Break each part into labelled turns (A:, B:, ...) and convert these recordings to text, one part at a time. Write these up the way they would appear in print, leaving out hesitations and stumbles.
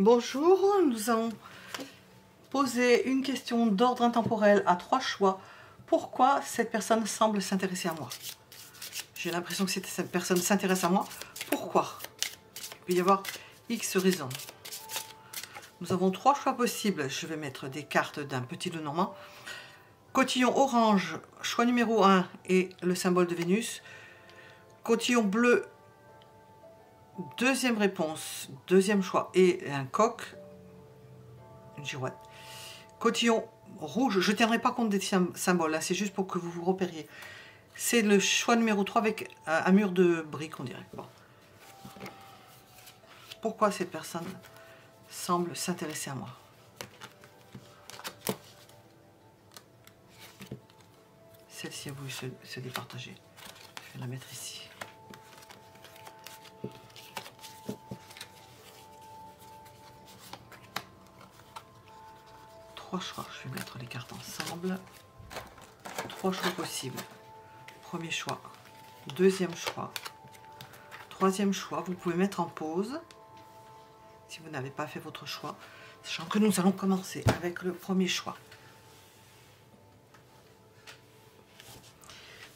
A: Bonjour, nous allons poser une question d'ordre intemporel à 3 choix. Pourquoi cette personne semble s'intéresser à moi? J'ai l'impression que cette personne s'intéresse à moi. Pourquoi? Il peut y avoir X raisons. Nous avons 3 choix possibles. Je vais mettre des cartes d'un petit Lenormand. Cotillon orange, choix numéro 1 et le symbole de Vénus. Cotillon bleu, deuxième réponse, deuxième choix et un coq, une girouette. Cotillon rouge, je ne tiendrai pas compte des symboles, c'est juste pour que vous vous repériez. C'est le choix numéro 3 avec un mur de briques, on dirait. Bon. Pourquoi cette personne semble s'intéresser à moi? Celle-ci a voulu se départager. Je vais la mettre ici. Trois choix, je vais mettre les cartes ensemble. 3 choix possibles. Premier choix, deuxième choix, troisième choix. Vous pouvez mettre en pause si vous n'avez pas fait votre choix, sachant que nous allons commencer avec le premier choix.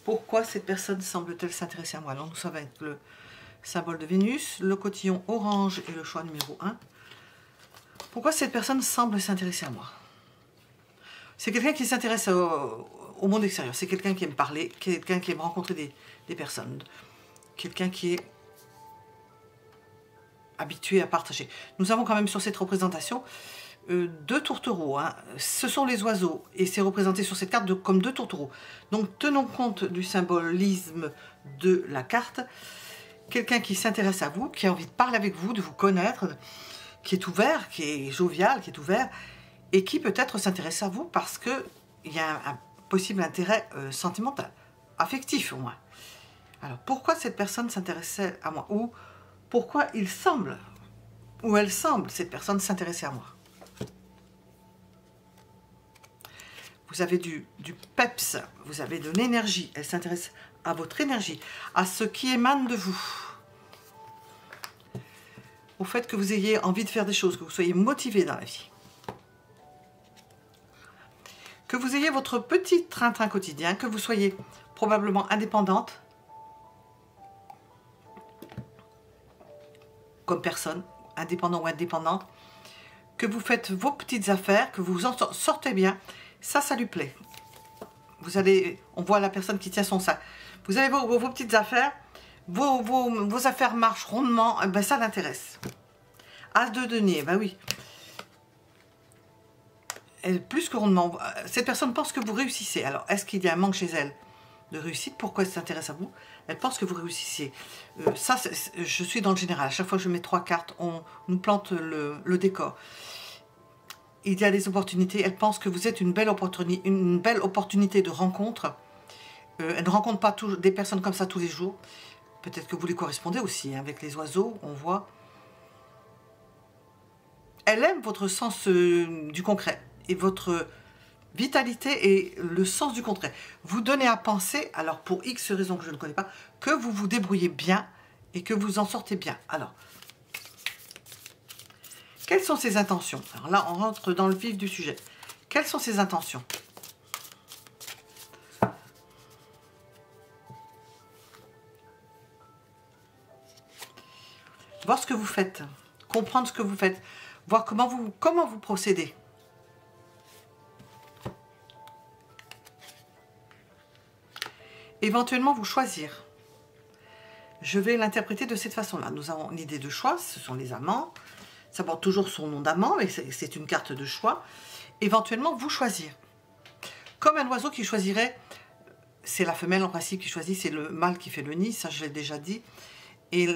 A: Pourquoi cette personne semble-t-elle s'intéresser à moi? Alors nous sommes avec le symbole de Vénus, le cotillon orange et le choix numéro 1. Pourquoi cette personne semble s'intéresser à moi? C'est quelqu'un qui s'intéresse au monde extérieur, c'est quelqu'un qui aime parler, quelqu'un qui aime rencontrer des personnes, quelqu'un qui est habitué à partager. Nous avons quand même sur cette représentation 2 tourtereaux, hein. Ce sont les oiseaux et c'est représenté sur cette carte comme 2 tourtereaux. Donc tenons compte du symbolisme de la carte. Quelqu'un qui s'intéresse à vous, qui a envie de parler avec vous, de vous connaître, qui est ouvert, qui est jovial, qui est ouvert, et qui peut-être s'intéresse à vous parce qu'il y a un possible intérêt sentimental, affectif au moins. Alors pourquoi cette personne s'intéressait à moi? Ou pourquoi il semble, ou elle semble, cette personne s'intéresser à moi? Vous avez du peps, vous avez de l'énergie, elle s'intéresse à votre énergie, à ce qui émane de vous. Au fait que vous ayez envie de faire des choses, que vous soyez motivé dans la vie. Que vous ayez votre petit train-train quotidien, que vous soyez probablement indépendante, comme personne, indépendant ou indépendante, que vous faites vos petites affaires, que vous en sortez bien, ça lui plaît. Vous allez, on voit la personne qui tient son sac. Vous avez vos petites affaires, vos affaires marchent rondement, ben ça l'intéresse. As de denier, ben oui. Plus que rondement, cette personne pense que vous réussissez. Alors, est-ce qu'il y a un manque chez elle de réussite? Pourquoi elle s'intéresse à vous? Elle pense que vous réussissiez. Ça, je suis dans le général. À chaque fois que je mets 3 cartes, on nous plante le décor. Il y a des opportunités. Elle pense que vous êtes une belle opportunité de rencontre. Elle ne rencontre pas des personnes comme ça tous les jours. Peut-être que vous lui correspondez aussi. Hein, avec les oiseaux, on voit. Elle aime votre sens du concret. Et votre vitalité et le sens du contraire. Vous donnez à penser, alors pour X raisons que je ne connais pas, que vous vous débrouillez bien et que vous en sortez bien. Alors, quelles sont ses intentions? Alors là, on rentre dans le vif du sujet. Quelles sont ses intentions? Voir ce que vous faites, comprendre ce que vous faites, voir comment vous procédez. Éventuellement vous choisir. Je vais l'interpréter de cette façon-là. Nous avons une idée de choix, ce sont les amants. Ça porte toujours son nom d'amant, mais c'est une carte de choix. Éventuellement vous choisir. Comme un oiseau qui choisirait, c'est la femelle en principe qui choisit, c'est le mâle qui fait le nid, ça je l'ai déjà dit. Et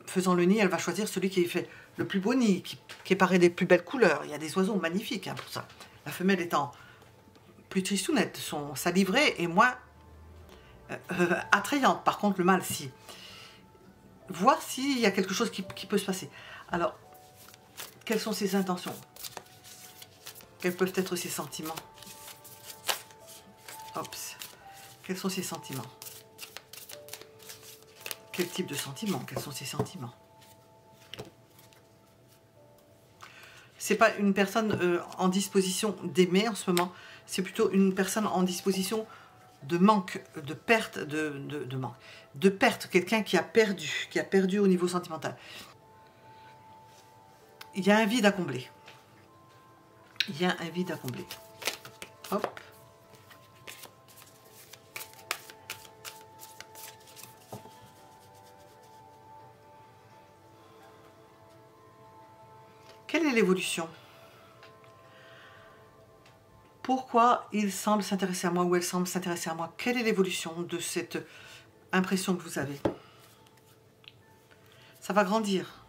A: faisant le nid, elle va choisir celui qui fait le plus beau nid, qui paraît des plus belles couleurs. Il y a des oiseaux magnifiques hein, pour ça. La femelle étant plus tristounette, sa livrée est moins attrayante. Par contre, le mâle, si. Voir s'il y a quelque chose qui peut se passer. Alors, quelles sont ses intentions? Quels peuvent être ses sentiments? Oups. Quels sont ses sentiments? Quel type de sentiments? Quels sont ses sentiments? c'est pas une personne en disposition d'aimer en ce moment, c'est plutôt une personne en disposition de manque, de perte, de manque, de perte, quelqu'un qui a perdu au niveau sentimental. Il y a un vide à combler. Il y a un vide à combler. Hop. Quelle est l'évolution? Pourquoi il semble s'intéresser à moi ou elle semble s'intéresser à moi? Quelle est l'évolution de cette impression que vous avez? Ça va grandir.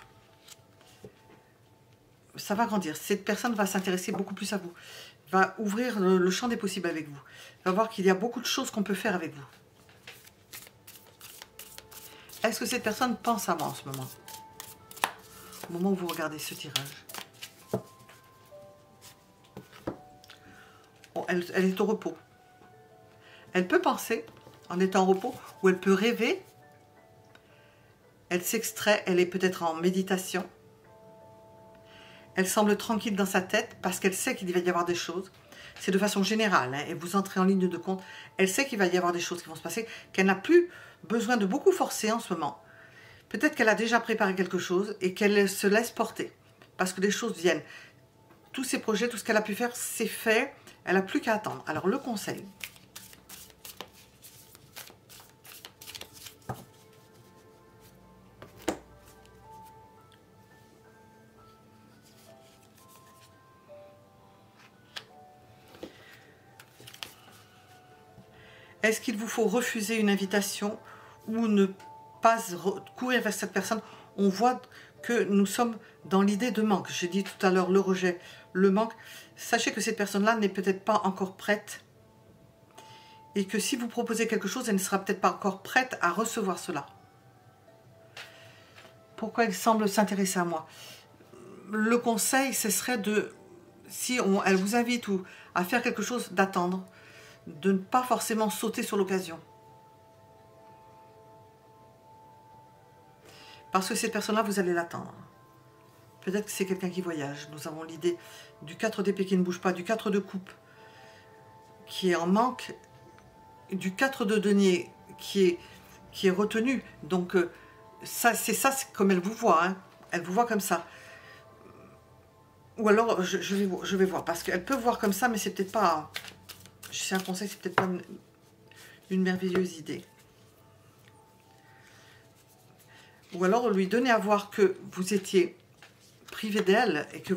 A: Ça va grandir. Cette personne va s'intéresser beaucoup plus à vous. Va ouvrir le champ des possibles avec vous. Va voir qu'il y a beaucoup de choses qu'on peut faire avec vous. Est-ce que cette personne pense à moi en ce moment? Au moment où vous regardez ce tirage. Bon, elle est au repos. Elle peut penser en étant au repos ou elle peut rêver. Elle s'extrait, elle est peut-être en méditation. Elle semble tranquille dans sa tête parce qu'elle sait qu'il va y avoir des choses. C'est de façon générale, hein, et vous entrez en ligne de compte. Elle sait qu'il va y avoir des choses qui vont se passer, qu'elle n'a plus besoin de beaucoup forcer en ce moment. Peut-être qu'elle a déjà préparé quelque chose et qu'elle se laisse porter parce que les choses viennent. Tous ses projets, tout ce qu'elle a pu faire, c'est fait. Elle n'a plus qu'à attendre. Alors, le conseil. Est-ce qu'il vous faut refuser une invitation ou ne pas courir vers cette personne? On voit que nous sommes dans l'idée de manque. J'ai dit tout à l'heure le rejet, le manque. Sachez que cette personne-là n'est peut-être pas encore prête et que si vous proposez quelque chose, elle ne sera peut-être pas encore prête à recevoir cela. Pourquoi elle semble s'intéresser à moi? Le conseil, ce serait de, si elle vous invite ou à faire quelque chose, d'attendre, de ne pas forcément sauter sur l'occasion. Parce que cette personne-là, vous allez l'attendre. Peut-être que c'est quelqu'un qui voyage. Nous avons l'idée du 4 d'épée qui ne bouge pas, du 4 de coupe qui est en manque, du 4 de denier qui est retenu. Donc, c'est comme elle vous voit. Hein. Elle vous voit comme ça. Ou alors, je vais voir. Parce qu'elle peut voir comme ça, mais c'est peut-être pas... C'est un conseil, c'est peut-être pas une merveilleuse idée. Ou alors lui donner à voir que vous étiez privé d'elle et que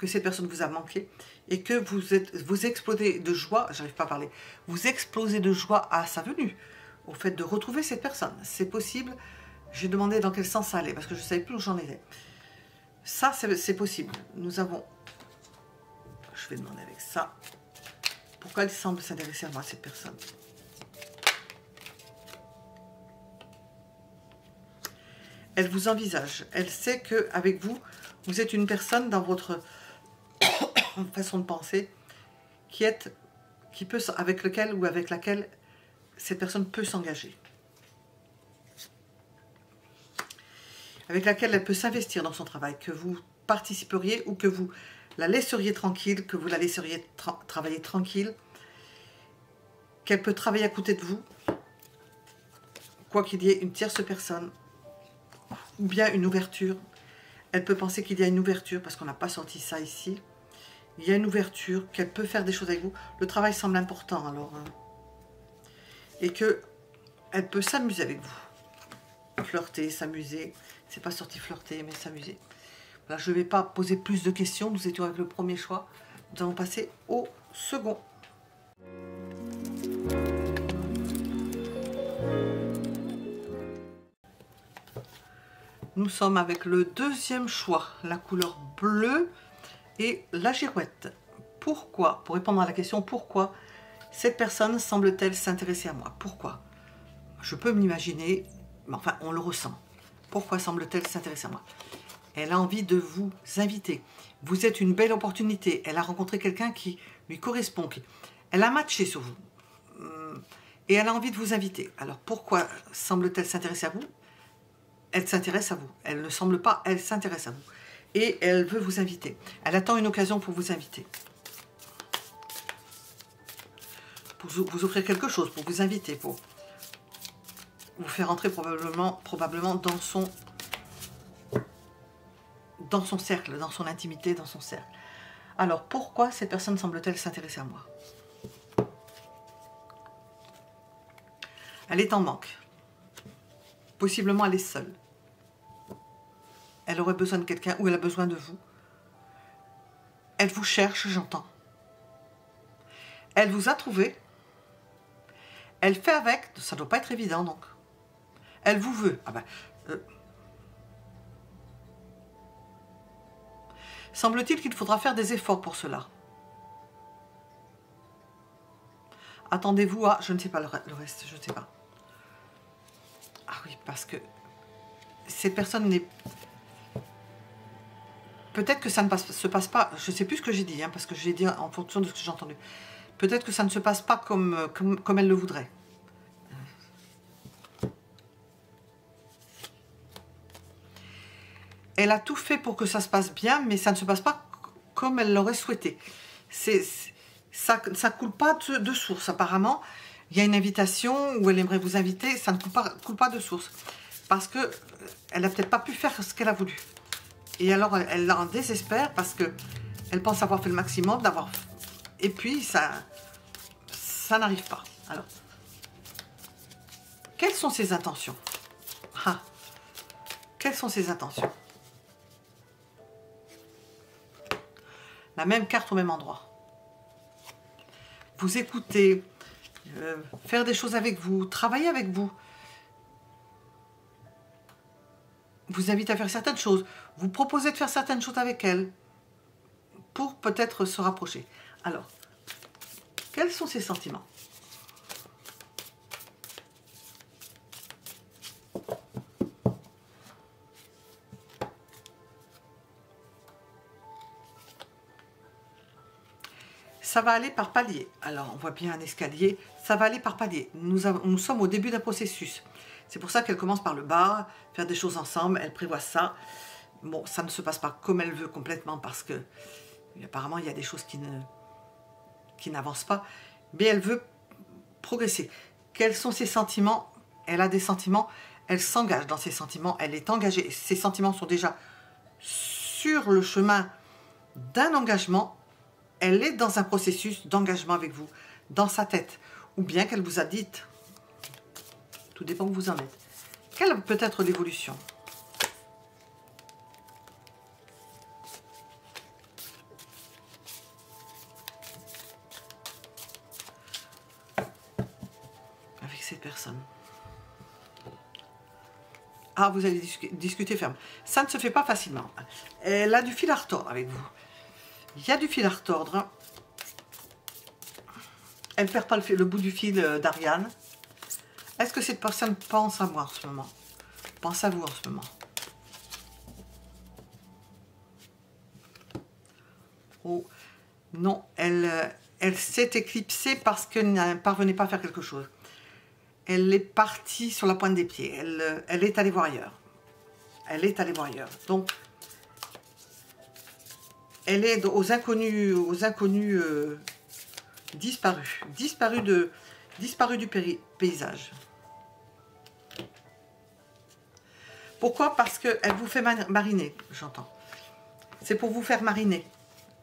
A: cette personne vous a manqué et que vous explosez de joie, j'arrive pas à parler, vous explosez de joie à sa venue, au fait de retrouver cette personne. C'est possible. J'ai demandé dans quel sens ça allait parce que je ne savais plus où j'en étais. Ça, c'est possible. Nous avons... Je vais demander avec ça. Pourquoi elle semble s'intéresser à moi, cette personne? Elle vous envisage. Elle sait qu'avec vous, vous êtes une personne dans votre façon de penser avec lequel ou avec laquelle cette personne peut s'engager. Avec laquelle elle peut s'investir dans son travail, que vous participeriez ou que vous la laisseriez tranquille, que vous la laisseriez travailler tranquille, qu'elle peut travailler à côté de vous, quoi qu'il y ait une tierce personne, ou bien une ouverture. Elle peut penser qu'il y a une ouverture, parce qu'on n'a pas sorti ça ici. Il y a une ouverture, qu'elle peut faire des choses avec vous. Le travail semble important, alors. Et qu'elle peut s'amuser avec vous. Flirter, s'amuser. C'est pas sorti flirter, mais s'amuser. Voilà, je ne vais pas poser plus de questions. Nous étions avec le premier choix. Nous allons passer au second. Nous sommes avec le deuxième choix, la couleur bleue et la girouette. Pourquoi? Pour répondre à la question, pourquoi cette personne semble-t-elle s'intéresser à moi? Pourquoi? Je peux m'imaginer, mais enfin, on le ressent. Pourquoi semble-t-elle s'intéresser à moi? Elle a envie de vous inviter. Vous êtes une belle opportunité. Elle a rencontré quelqu'un qui lui correspond. Elle a matché sur vous. Et elle a envie de vous inviter. Alors, pourquoi semble-t-elle s'intéresser à vous? elle s'intéresse à vous. Elle ne semble pas, elle s'intéresse à vous. Et elle veut vous inviter. Elle attend une occasion pour vous inviter. Pour vous offrir quelque chose, pour vous inviter, pour vous faire entrer probablement dans son cercle, dans son intimité, dans son cercle. Alors, pourquoi cette personne semble-t-elle s'intéresser à moi? Elle est en manque. Possiblement, elle est seule. Elle aurait besoin de quelqu'un ou elle a besoin de vous. Elle vous cherche, j'entends. Elle vous a trouvé. Elle fait avec. Ça ne doit pas être évident, donc. Elle vous veut. Ah ben, semble-t-il qu'il faudra faire des efforts pour cela. Attendez-vous à... Je ne sais pas le reste, je ne sais pas. Ah oui, parce que cette personne n'est... Peut-être que ça ne se passe pas... Je ne sais plus ce que j'ai dit, hein, parce que j'ai dit en fonction de ce que j'ai entendu. Peut-être que ça ne se passe pas comme elle le voudrait. Elle a tout fait pour que ça se passe bien, mais ça ne se passe pas comme elle l'aurait souhaité. Ça ne coule pas de source, apparemment. Il y a une invitation où elle aimerait vous inviter, ça ne coule pas de source. Parce qu'elle n'a peut-être pas pu faire ce qu'elle a voulu. Et alors, elle en désespère parce qu'elle pense avoir fait le maximum, et puis, ça n'arrive pas. Alors, quelles sont ses intentions? Quelles sont ses intentions? La même carte au même endroit. Vous écoutez, faire des choses avec vous, travailler avec vous. Vous invite à faire certaines choses. Vous proposez de faire certaines choses avec elle pour peut-être se rapprocher. Alors, quels sont ses sentiments? Ça va aller par palier. Alors, on voit bien un escalier. Ça va aller par palier. Nous sommes au début d'un processus. C'est pour ça qu'elle commence par le bas, faire des choses ensemble. Elle prévoit ça. Bon, ça ne se passe pas comme elle veut complètement parce que apparemment, il y a des choses qui n'avancent pas. Mais elle veut progresser. Quels sont ses sentiments? Elle a des sentiments. Elle s'engage dans ses sentiments. Elle est engagée. Ses sentiments sont déjà sur le chemin d'un engagement. Elle est dans un processus d'engagement avec vous, dans sa tête, ou bien qu'elle vous a dit, tout dépend où vous en êtes. Quelle peut être l'évolution? Avec cette personne. Ah, vous allez discuter ferme. Ça ne se fait pas facilement. Elle a du fil à retordre avec vous. Il y a du fil à retordre. Elle ne perd pas le bout du fil d'Ariane. Est-ce que cette personne pense à moi en ce moment? Pense à vous en ce moment? Oh, non, elle s'est éclipsée parce qu'elle ne parvenait pas à faire quelque chose. Elle est partie sur la pointe des pieds. Elle est allée voir ailleurs. Elle est allée voir ailleurs. Donc, elle est aux inconnus disparus. Disparus du paysage. Pourquoi? Parce qu'elle vous fait mariner, j'entends. C'est pour vous faire mariner.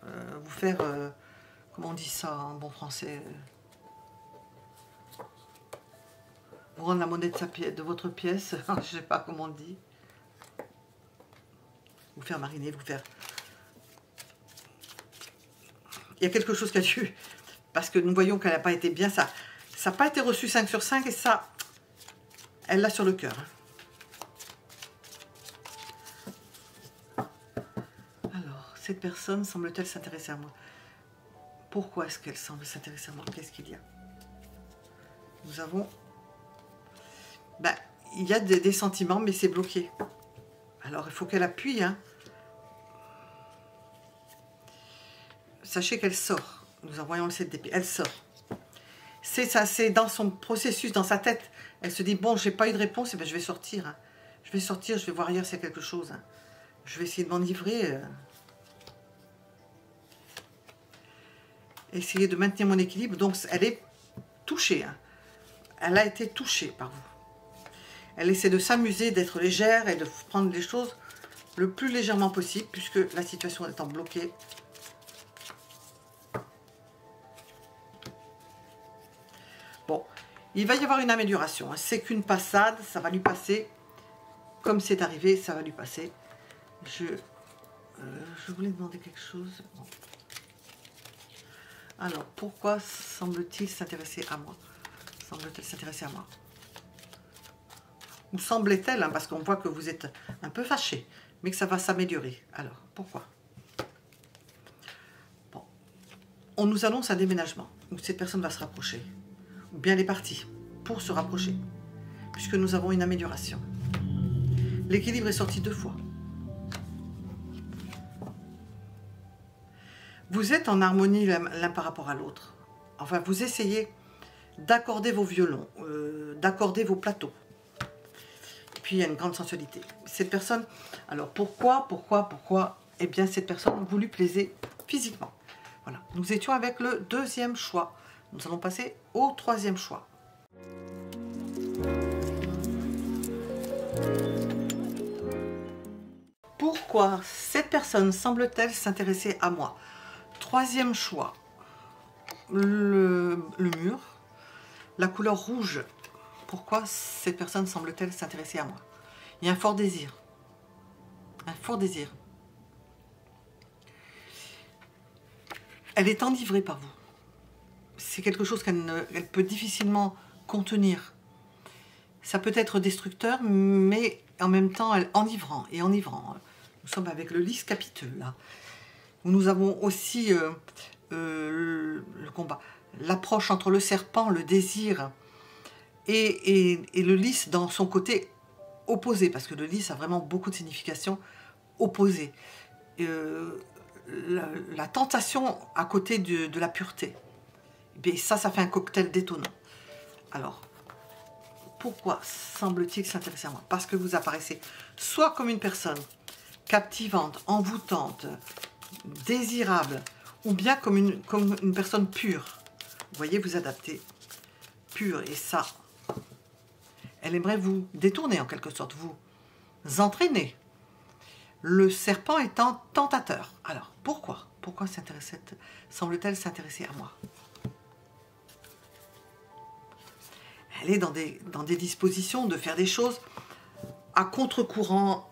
A: Vous faire... comment on dit ça en bon français? Vous rendre la monnaie de votre pièce. Je ne sais pas comment on dit. Vous faire mariner, vous faire... Il y a quelque chose qui a dû... Parce que nous voyons qu'elle n'a pas été bien. Ça n'a pas été reçu 5 sur 5 et ça, elle l'a sur le cœur. Alors, cette personne semble-t-elle s'intéresser à moi? Pourquoi est-ce qu'elle semble s'intéresser à moi? Qu'est-ce qu'il y a? Nous avons... Ben, il y a des sentiments, mais c'est bloqué. Alors, il faut qu'elle appuie, hein. Sachez qu'elle sort. Nous envoyons le 7 d'épée. Elle sort. C'est ça, c'est dans son processus, dans sa tête. Elle se dit, bon, j'ai pas eu de réponse, et ben, je vais sortir. Hein. Je vais sortir, je vais voir ailleurs s'il y a quelque chose. Hein. Je vais essayer de m'enivrer. Essayer de maintenir mon équilibre. Donc, elle est touchée. Hein. Elle a été touchée par vous. Elle essaie de s'amuser, d'être légère et de prendre les choses le plus légèrement possible puisque la situation étant bloquée. Bon, il va y avoir une amélioration. Hein. C'est qu'une passade, ça va lui passer. Comme c'est arrivé, ça va lui passer. Je voulais demander quelque chose. Bon. Alors, pourquoi semble-t-il s'intéresser à moi? Semble-t-elle s'intéresser à moi? Ou semblait-elle, hein, parce qu'on voit que vous êtes un peu fâché, mais que ça va s'améliorer. Alors, pourquoi? Bon. On nous annonce un déménagement, où cette personne va se rapprocher. Ou bien elle est partie pour se rapprocher, puisque nous avons une amélioration. L'équilibre est sorti 2 fois. Vous êtes en harmonie l'un par rapport à l'autre. Enfin, vous essayez d'accorder vos violons, d'accorder vos plateaux. Et puis, il y a une grande sensualité. Cette personne, alors pourquoi? Eh bien, cette personne, vous lui plaisez physiquement. Voilà, nous étions avec le 2e choix. Nous allons passer au 3e choix. Pourquoi cette personne semble-t-elle s'intéresser à moi? 3e choix, le mur, la couleur rouge. Pourquoi cette personne semble-t-elle s'intéresser à moi? Il y a un fort désir. Un fort désir. Elle est enivrée par vous. C'est quelque chose qu'elle peut difficilement contenir. Ça peut être destructeur, mais en même temps enivrant et enivrant. Nous sommes avec le lys capiteux, là. Nous avons aussi le combat, l'approche entre le serpent, le désir et le lys dans son côté opposé, parce que le lys a vraiment beaucoup de significations opposées. La tentation à côté de la pureté. Et ça fait un cocktail détonnant. Alors, pourquoi semble-t-il s'intéresser à moi? Parce que vous apparaissez soit comme une personne captivante, envoûtante, désirable, ou bien comme une personne pure. Vous voyez, vous adaptez. Pure, et ça, elle aimerait vous détourner en quelque sorte, vous entraîner. Le serpent étant tentateur. Alors, pourquoi? Pourquoi semble-t-elle s'intéresser à moi? Elle est dans des dispositions de faire des choses à contre-courant,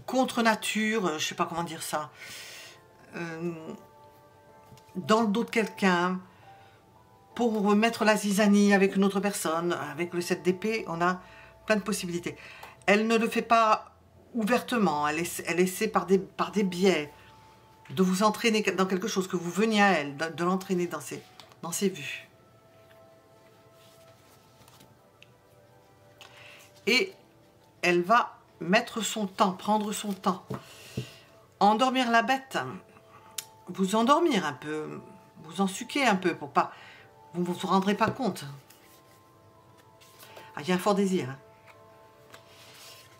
A: contre nature, je ne sais pas comment dire ça, dans le dos de quelqu'un, pour mettre la zizanie avec une autre personne. Avec le 7 d'épée, on a plein de possibilités. Elle ne le fait pas ouvertement, elle essaie par des biais de vous entraîner dans quelque chose, que vous veniez à elle, de l'entraîner dans ses vues. Et elle va mettre son temps, prendre son temps. Endormir la bête, vous endormir un peu, vous ensuquer un peu pour pas... Vous ne vous rendrez pas compte. Ah, il y a un fort désir. Hein.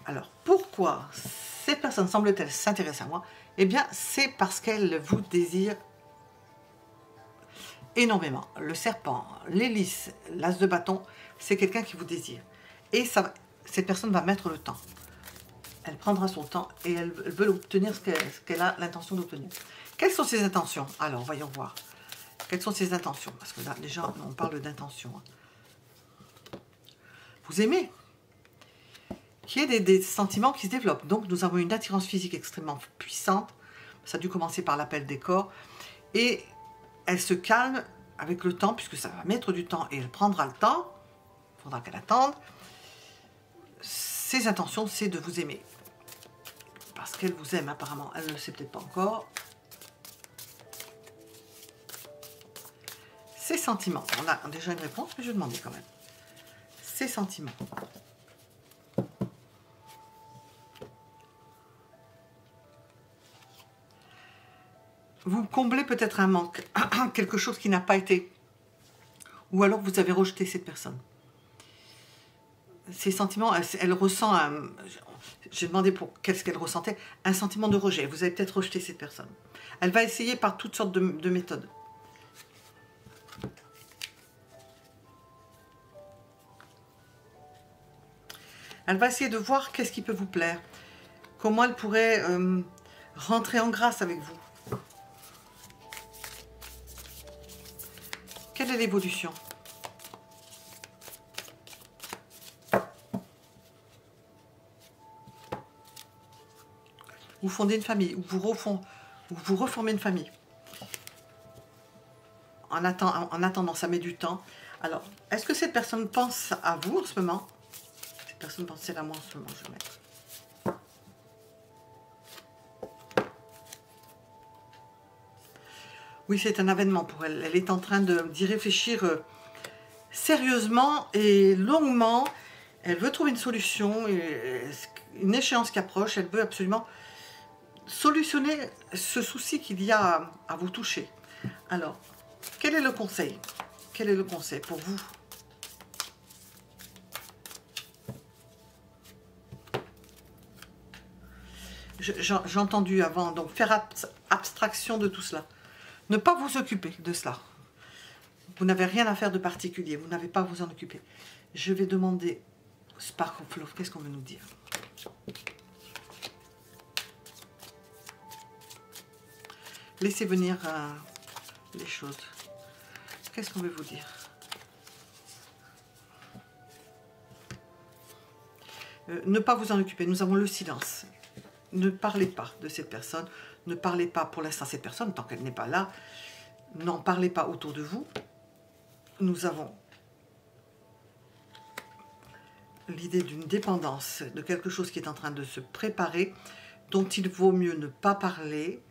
A: Alors, pourquoi cette personne semble-t-elle s'intéresser à moi? Eh bien, c'est parce qu'elle vous désire énormément. Le serpent, les lys, l'as de bâton, c'est quelqu'un qui vous désire. Et cette personne va mettre le temps. Elle prendra son temps et elle veut obtenir ce qu'elle a l'intention d'obtenir. Quelles sont ses intentions? Alors, voyons voir. Quelles sont ses intentions? Parce que là, déjà, on parle d'intention. Vous aimez qu'il y ait des sentiments qui se développent. Donc, nous avons une attirance physique extrêmement puissante. Ça a dû commencer par l'appel des corps. Et elle se calme avec le temps, puisque ça va mettre du temps et elle prendra le temps. Il faudra qu'elle attende. Ses intentions, c'est de vous aimer. Parce qu'elle vous aime, apparemment. Elle ne le sait peut-être pas encore. Ses sentiments. On a déjà une réponse, mais je vais demander quand même. Ses sentiments. Vous comblez peut-être un manque, quelque chose qui n'a pas été. Ou alors vous avez rejeté cette personne. Ces sentiments, elle ressent un... J'ai demandé pour qu'est-ce qu'elle ressentait, un sentiment de rejet. Vous avez peut-être rejeté cette personne. Elle va essayer par toutes sortes de méthodes. Elle va essayer de voir qu'est-ce qui peut vous plaire. Comment elle pourrait rentrer en grâce avec vous. Quelle est l'évolution? Vous fondez une famille, ou vous reformez une famille. En attendant, ça met du temps. Alors, est-ce que cette personne pense à vous en ce moment? Cette personne pense à moi en ce moment, je vais mettre. Oui, c'est un avènement pour elle. Elle est en train d'y réfléchir sérieusement et longuement. Elle veut trouver une solution, une échéance qui approche. Elle veut absolument solutionner ce souci qu'il y a à vous toucher. Alors, quel est le conseil? Quel est le conseil pour vous? J'ai entendu avant, donc faire abstraction de tout cela. Ne pas vous occuper de cela. Vous n'avez rien à faire de particulier, vous n'avez pas à vous en occuper. Je vais demander Sparkle Flow, qu'est-ce qu'on veut nous dire? Laissez venir les choses. Qu'est-ce qu'on veut vous dire? Ne pas vous en occuper, nous avons le silence. Ne parlez pas de cette personne, ne parlez pas pour l'instant cette personne, tant qu'elle n'est pas là, n'en parlez pas autour de vous. Nous avons l'idée d'une dépendance, de quelque chose qui est en train de se préparer, dont il vaut mieux ne pas parler,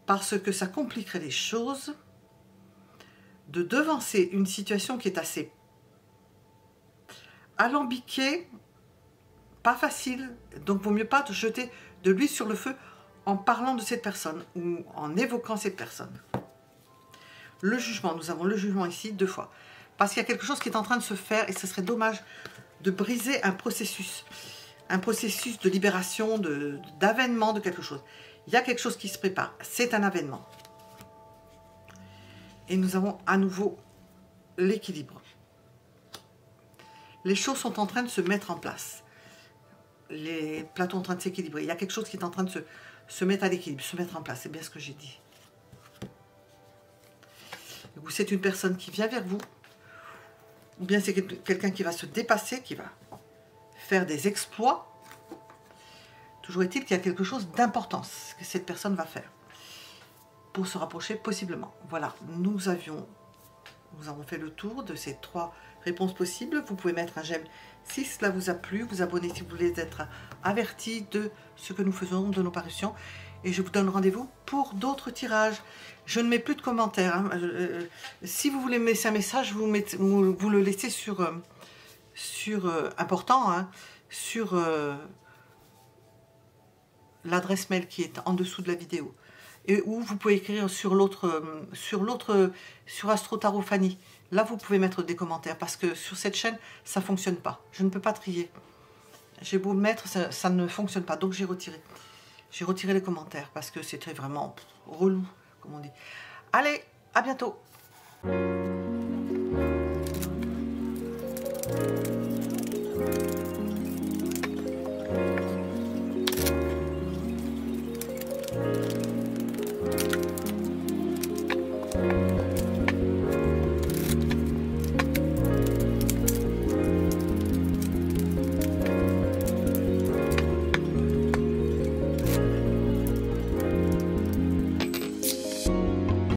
A: parce que ça compliquerait les choses, de devancer une situation qui est assez alambiquée, pas facile, donc vaut mieux pas te jeter de l'huile sur le feu en parlant de cette personne ou en évoquant cette personne. Le jugement, nous avons le jugement ici 2 fois, parce qu'il y a quelque chose qui est en train de se faire et ce serait dommage de briser un processus de libération, d'avènement de quelque chose. Il y a quelque chose qui se prépare, c'est un avènement. Et nous avons à nouveau l'équilibre. Les choses sont en train de se mettre en place. Les plateaux sont en train de s'équilibrer. Il y a quelque chose qui est en train de se mettre à l'équilibre, se mettre en place. C'est bien ce que j'ai dit. C'est une personne qui vient vers vous. Ou bien c'est quelqu'un qui va se dépasser, qui va faire des exploits. Toujours est-il qu'il y a quelque chose d'importance que cette personne va faire pour se rapprocher possiblement. Voilà, nous avons fait le tour de ces 3 réponses possibles. Vous pouvez mettre un j'aime si cela vous a plu, vous abonner si vous voulez être averti de ce que nous faisons, de nos parutions. Et je vous donne rendez-vous pour d'autres tirages. Je ne mets plus de commentaires. Hein. Si vous voulez me laisser un message, vous le laissez sur important, hein, sur l'adresse mail qui est en dessous de la vidéo. Et où vous pouvez écrire sur Astro Tarot Fanny. Là, vous pouvez mettre des commentaires parce que sur cette chaîne, ça ne fonctionne pas. Je ne peux pas trier. J'ai beau le mettre, ça ne fonctionne pas. Donc, j'ai retiré. J'ai retiré les commentaires parce que c'était vraiment relou, comme on dit. Allez, à bientôt.